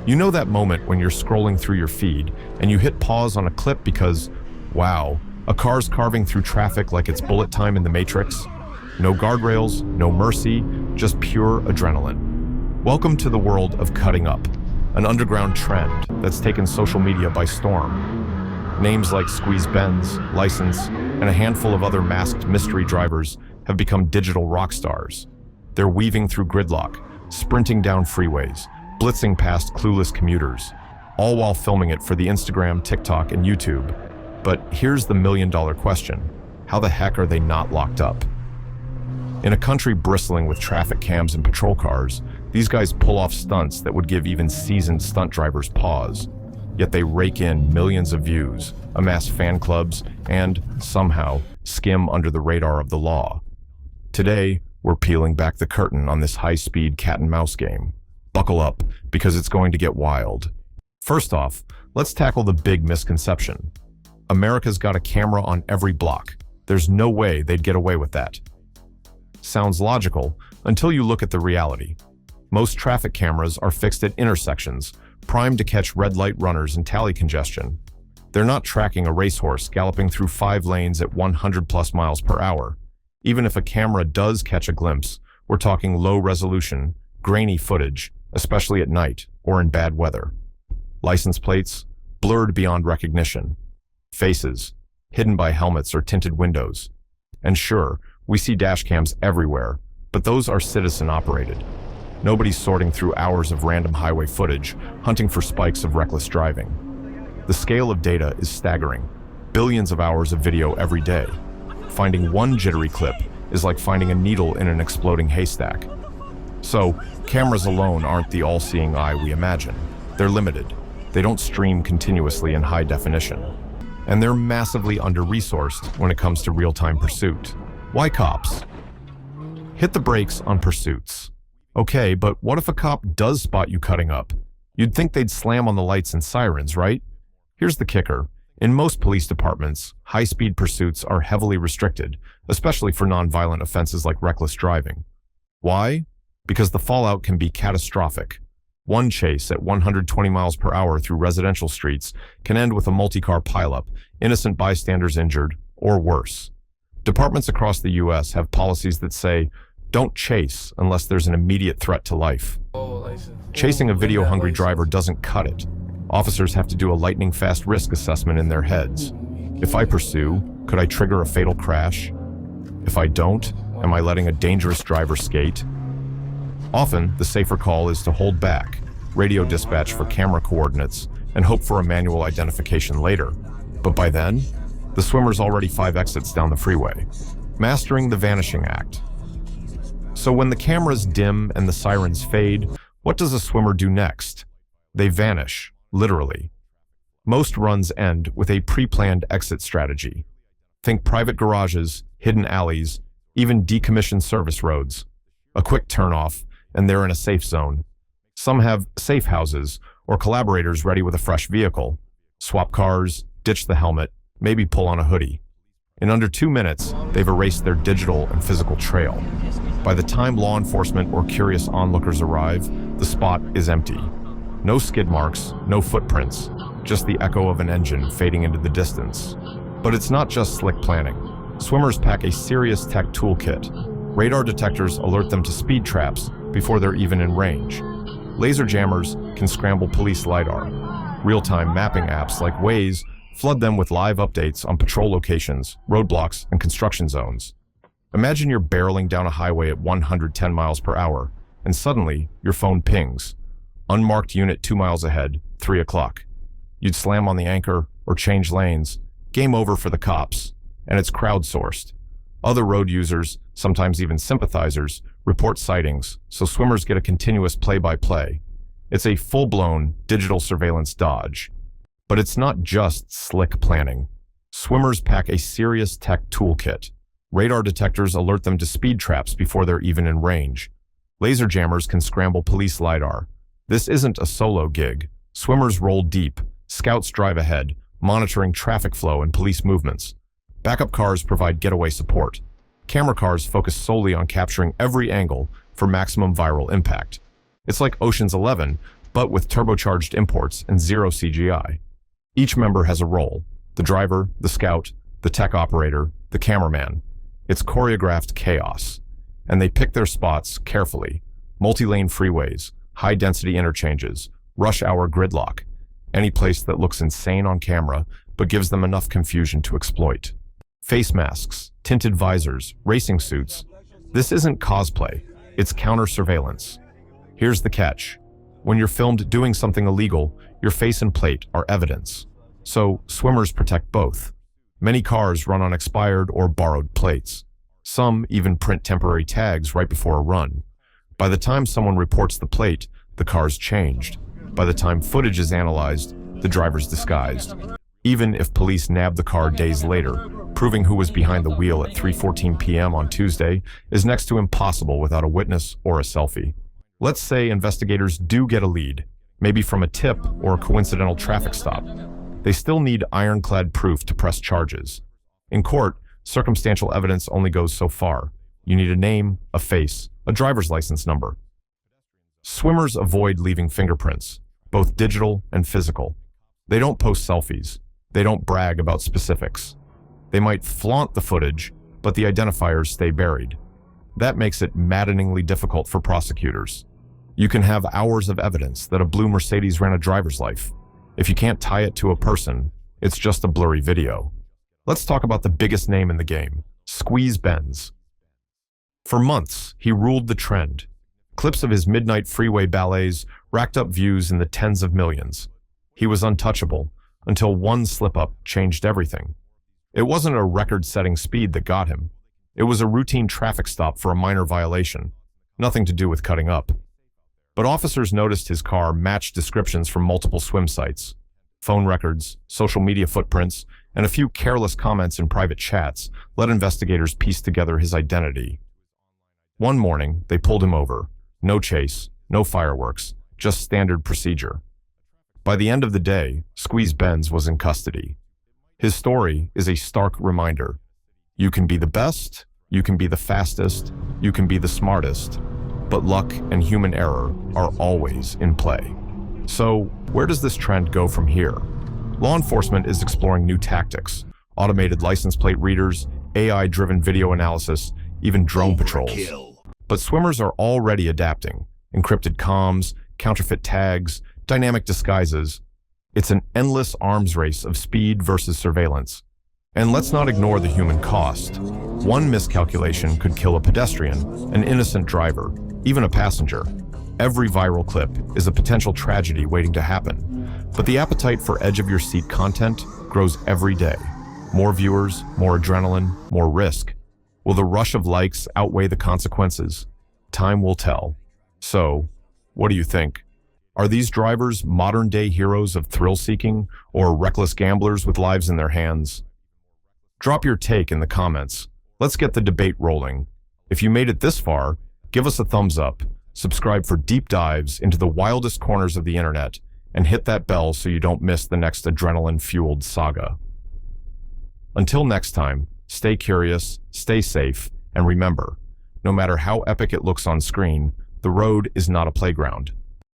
You know that moment when you're scrolling through your feed and you hit pause on a clip because, wow, a car's carving through traffic like it's bullet time in the Matrix? No guardrails, no mercy, just pure adrenaline. Welcome to the world of cutting up, an underground trend that's taken social media by storm. Names like Squeeze Benz, License, and a handful of other masked mystery drivers have become digital rock stars. They're weaving through gridlock, sprinting down freeways, blitzing past clueless commuters, all while filming it for the Instagram, TikTok, and YouTube. But here's the million-dollar question. How the heck are they not locked up? In a country bristling with traffic cams and patrol cars, these guys pull off stunts that would give even seasoned stunt drivers pause. Yet they rake in millions of views, amass fan clubs, and, somehow, skim under the radar of the law. Today, we're peeling back the curtain on this high-speed cat-and-mouse game. Buckle up, because it's going to get wild. First off, let's tackle the big misconception. America's got a camera on every block. There's no way they'd get away with that. Sounds logical until you look at the reality. Most traffic cameras are fixed at intersections, primed to catch red light runners and tally congestion. They're not tracking a racehorse galloping through 5 lanes at 100+ miles per hour. Even if a camera does catch a glimpse, we're talking low-resolution, grainy footage, especially at night or in bad weather. License plates, blurred beyond recognition. Faces, hidden by helmets or tinted windows. And sure, we see dash cams everywhere, but those are citizen-operated. Nobody's sorting through hours of random highway footage, hunting for spikes of reckless driving. The scale of data is staggering. Billions of hours of video every day. Finding one jittery clip is like finding a needle in an exploding haystack. So, cameras alone aren't the all-seeing eye we imagine. They're limited. They don't stream continuously in high definition. And they're massively under-resourced when it comes to real-time pursuit. Why cops? Hit the brakes on pursuits. Okay, but what if a cop does spot you cutting up? You'd think they'd slam on the lights and sirens, right? Here's the kicker. In most police departments, high-speed pursuits are heavily restricted, especially for non-violent offenses like reckless driving. Why? Because the fallout can be catastrophic. One chase at 120 miles per hour through residential streets can end with a multi-car pileup, innocent bystanders injured, or worse. Departments across the U.S. have policies that say, don't chase unless there's an immediate threat to life. Chasing a video-hungry driver doesn't cut it. Officers have to do a lightning-fast risk assessment in their heads. If I pursue, could I trigger a fatal crash? If I don't, am I letting a dangerous driver skate? Often, the safer call is to hold back, radio dispatch for camera coordinates, and hope for a manual identification later. But by then, the swimmer's already 5 exits down the freeway. Mastering the vanishing act. So when the cameras dim and the sirens fade, what does a swimmer do next? They vanish, literally. Most runs end with a pre-planned exit strategy. Think private garages, hidden alleys, even decommissioned service roads. A quick turnoff, and they're in a safe zone. Some have safe houses or collaborators ready with a fresh vehicle. Swap cars, ditch the helmet, maybe pull on a hoodie. In under 2 minutes, they've erased their digital and physical trail. By the time law enforcement or curious onlookers arrive, the spot is empty. No skid marks, no footprints, just the echo of an engine fading into the distance. But it's not just slick planning. Swimmers pack a serious tech toolkit. Radar detectors alert them to speed traps before they're even in range. Laser jammers can scramble police LiDAR. Real-time mapping apps like Waze flood them with live updates on patrol locations, roadblocks, and construction zones. Imagine you're barreling down a highway at 110 miles per hour, and suddenly your phone pings. Unmarked unit 2 miles ahead, 3 o'clock. You'd slam on the anchor or change lanes. Game over for the cops, and it's crowdsourced. Other road users, sometimes even sympathizers, report sightings, so swimmers get a continuous play-by-play. It's a full-blown digital surveillance dodge. But it's not just slick planning. Swimmers pack a serious tech toolkit. Radar detectors alert them to speed traps before they're even in range. Laser jammers can scramble police LiDAR. This isn't a solo gig. Swimmers roll deep. Scouts drive ahead, monitoring traffic flow and police movements. Backup cars provide getaway support. Camera cars focus solely on capturing every angle for maximum viral impact. It's like Ocean's 11, but with turbocharged imports and zero CGI. Each member has a role: the driver, the scout, the tech operator, the cameraman. It's choreographed chaos. And they pick their spots carefully. Multi-lane freeways, high-density interchanges, rush hour gridlock. Any place that looks insane on camera, but gives them enough confusion to exploit. Face masks, tinted visors, racing suits. This isn't cosplay, it's counter-surveillance. Here's the catch. When you're filmed doing something illegal, your face and plate are evidence. So, swimmers protect both. Many cars run on expired or borrowed plates. Some even print temporary tags right before a run. By the time someone reports the plate, the car's changed. By the time footage is analyzed, the driver's disguised. Even if police nab the car days later, proving who was behind the wheel at 3:14 p.m. on Tuesday is next to impossible without a witness or a selfie. Let's say investigators do get a lead, maybe from a tip or a coincidental traffic stop. They still need ironclad proof to press charges. In court, circumstantial evidence only goes so far. You need a name, a face, a driver's license number. Swimmers avoid leaving fingerprints, both digital and physical. They don't post selfies. They don't brag about specifics. They might flaunt the footage, but the identifiers stay buried. That makes it maddeningly difficult for prosecutors. You can have hours of evidence that a blue Mercedes ran a driver's life. If you can't tie it to a person, it's just a blurry video. Let's talk about the biggest name in the game, Squeeze Benz. For months, he ruled the trend. Clips of his midnight freeway ballets racked up views in the tens of millions. He was untouchable until one slip-up changed everything. It wasn't a record-setting speed that got him. It was a routine traffic stop for a minor violation, nothing to do with cutting up. But officers noticed his car matched descriptions from multiple swim sites. Phone records, social media footprints, and a few careless comments in private chats let investigators piece together his identity. One morning, they pulled him over. No chase, no fireworks, just standard procedure. By the end of the day, Squeeze Benz was in custody. His story is a stark reminder. You can be the best, you can be the fastest, you can be the smartest, but luck and human error are always in play. So, where does this trend go from here? Law enforcement is exploring new tactics: automated license plate readers, AI-driven video analysis, even drone patrols. But swimmers are already adapting. Encrypted comms, counterfeit tags, dynamic disguises. It's an endless arms race of speed versus surveillance. And let's not ignore the human cost. One miscalculation could kill a pedestrian, an innocent driver, even a passenger. Every viral clip is a potential tragedy waiting to happen. But the appetite for edge-of-your-seat content grows every day. More viewers, more adrenaline, more risk. Will the rush of likes outweigh the consequences? Time will tell. So, what do you think? Are these drivers modern-day heroes of thrill-seeking or reckless gamblers with lives in their hands? Drop your take in the comments. Let's get the debate rolling. If you made it this far, give us a thumbs up, subscribe for deep dives into the wildest corners of the internet, and hit that bell so you don't miss the next adrenaline-fueled saga. Until next time, stay curious, stay safe, and remember, no matter how epic it looks on screen, the road is not a playground.